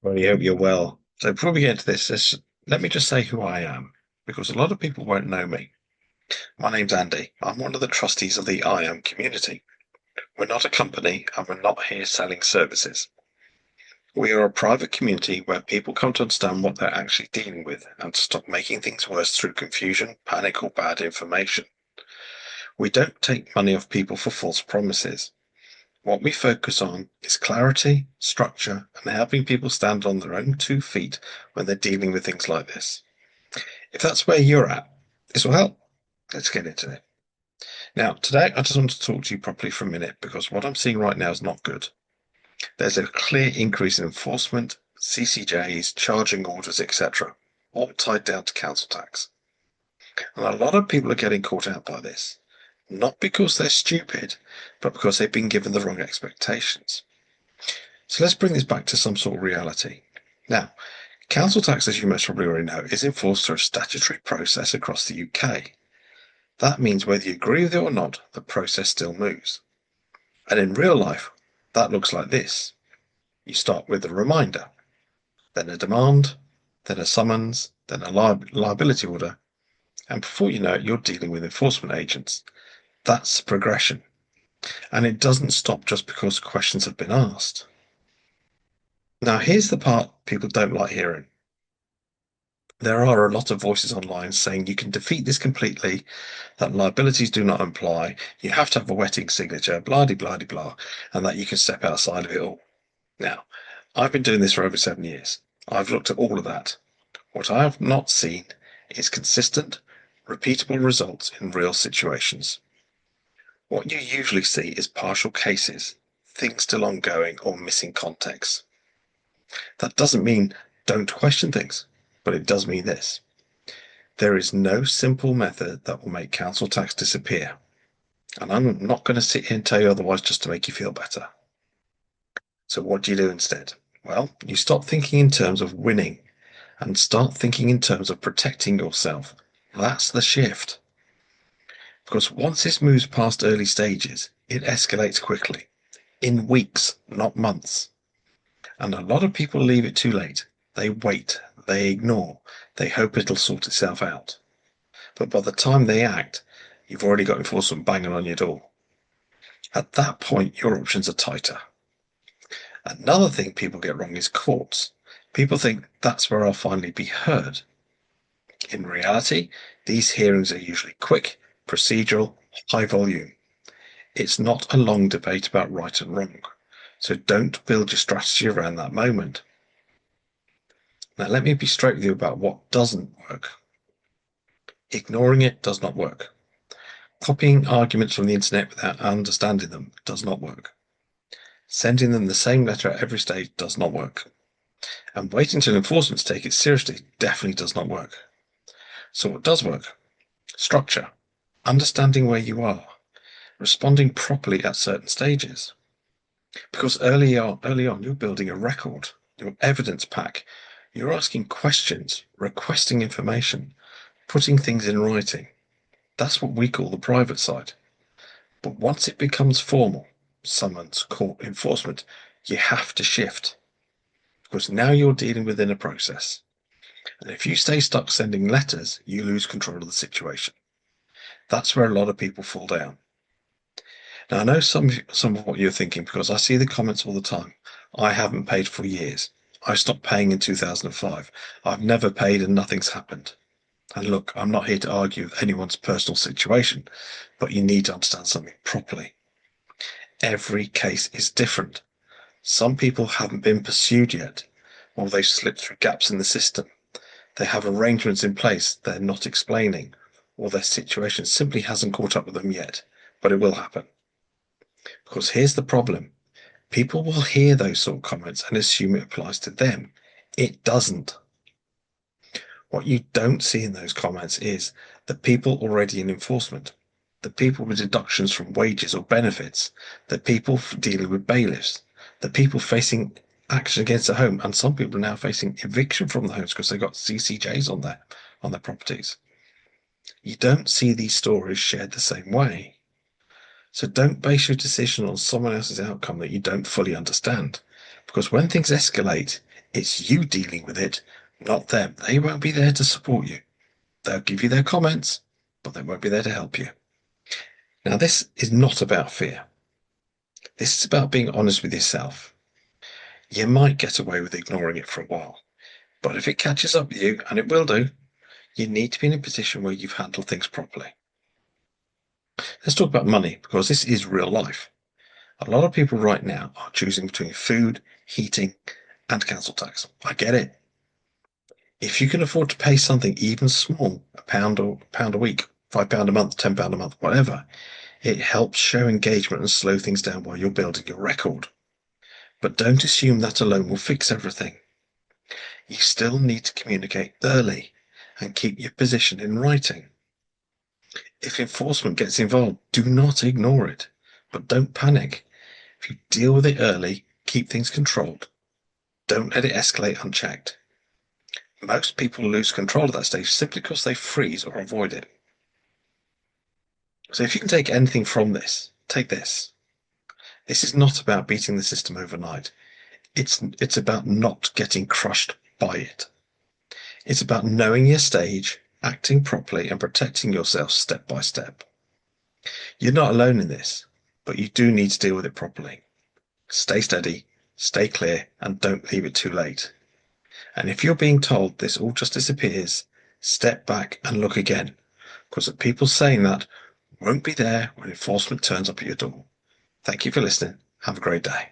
Well, I hope you're well. So before we get into let me just say who I am, because a lot of people won't know me. My name's Andy. I'm one of the trustees of the I Am community. We're not a company, and we're not here selling services. We are a private community where people come to understand what they're actually dealing with and stop making things worse through confusion, panic, or bad information. We don't take money off people for false promises. What we focus on is clarity, structure, and helping people stand on their own 2 feet when they're dealing with things like this. If that's where you're at, this will help. Let's get into it. Now, today, I just want to talk to you properly for a minute because what I'm seeing right now is not good. There's a clear increase in enforcement, CCJs, charging orders, etc., all tied down to council tax. And a lot of people are getting caught out by this, not because they're stupid, but because they've been given the wrong expectations. So let's bring this back to some sort of reality. Now, council tax, as you most probably already know, is enforced through a statutory process across the UK. That means whether you agree with it or not, the process still moves. And in real life, that looks like this. You start with a reminder, then a demand, then a summons, then a liability order, and before you know it, you're dealing with enforcement agents. That's progression. And it doesn't stop just because questions have been asked. Now, here's the part people don't like hearing. There are a lot of voices online saying you can defeat this completely, that liabilities do not apply, you have to have a wetting signature, blah de blah de blah, and that you can step outside of it all. Now, I've been doing this for over 7 years. I've looked at all of that. What I have not seen is consistent, repeatable results in real situations. What you usually see is partial cases, things still ongoing or missing context. That doesn't mean don't question things, but it does mean this. There is no simple method that will make council tax disappear. And I'm not going to sit here and tell you otherwise just to make you feel better. So what do you do instead? Well, you stop thinking in terms of winning and start thinking in terms of protecting yourself. That's the shift. Because once this moves past early stages, it escalates quickly. In weeks, not months. And a lot of people leave it too late. They wait, they ignore, they hope it'll sort itself out. But by the time they act, you've already got enforcement banging on your door. At that point, your options are tighter. Another thing people get wrong is courts. People think that's where I'll finally be heard. In reality, these hearings are usually quick, procedural, high volume. It's not a long debate about right and wrong. So don't build your strategy around that moment. Now, let me be straight with you about what doesn't work. Ignoring it does not work. Copying arguments from the internet without understanding them does not work. Sending them the same letter at every stage does not work. And waiting till enforcement to take it seriously definitely does not work. So what does work? Structure. Understanding where you are. Responding properly at certain stages. Because early on, you're building a record, your evidence pack. You're asking questions, requesting information, putting things in writing. That's what we call the private side. But once it becomes formal, summons, court, enforcement, you have to shift. Because now you're dealing within a process. And if you stay stuck sending letters, you lose control of the situation. That's where a lot of people fall down. Now, I know some of what you're thinking because I see the comments all the time. I haven't paid for years. I stopped paying in 2005. I've never paid and nothing's happened. And look, I'm not here to argue with anyone's personal situation, but you need to understand something properly. Every case is different. Some people haven't been pursued yet, or they've slipped through gaps in the system. They have arrangements in place they're not explaining, or their situation simply hasn't caught up with them yet, but it will happen. Because here's the problem. People will hear those sort of comments and assume it applies to them. It doesn't. What you don't see in those comments is the people already in enforcement, the people with deductions from wages or benefits, the people dealing with bailiffs, the people facing action against the home, and some people are now facing eviction from the homes because they've got CCJs on their properties. You don't see these stories shared the same way. So don't base your decision on someone else's outcome that you don't fully understand. Because when things escalate, It's you dealing with it, not them. They won't be there to support you. They'll give you their comments, but they won't be there to help you. Now, this is not about fear. This is about being honest with yourself. You might get away with ignoring it for a while, but if it catches up with you, and it will do, you need to be in a position where you've handled things properly. Let's talk about money, because this is real life. A lot of people right now are choosing between food, heating, and council tax. I get it. If you can afford to pay something even small, £1 a week, £5 a month, £10 a month, whatever, it helps show engagement and slow things down while you're building your record. But don't assume that alone will fix everything. You still need to communicate early and keep your position in writing. If enforcement gets involved, do not ignore it, but don't panic. If you deal with it early, keep things controlled. Don't let it escalate unchecked. Most people lose control at that stage simply because they freeze or avoid it. So if you can take anything from this, take this. This is not about beating the system overnight. It's about not getting crushed by it. It's about knowing your stage, acting properly, and protecting yourself step by step. You're not alone in this, but you do need to deal with it properly. Stay steady, stay clear, and don't leave it too late. And if you're being told this all just disappears, step back and look again, because the people saying that won't be there when enforcement turns up at your door. Thank you for listening. Have a great day.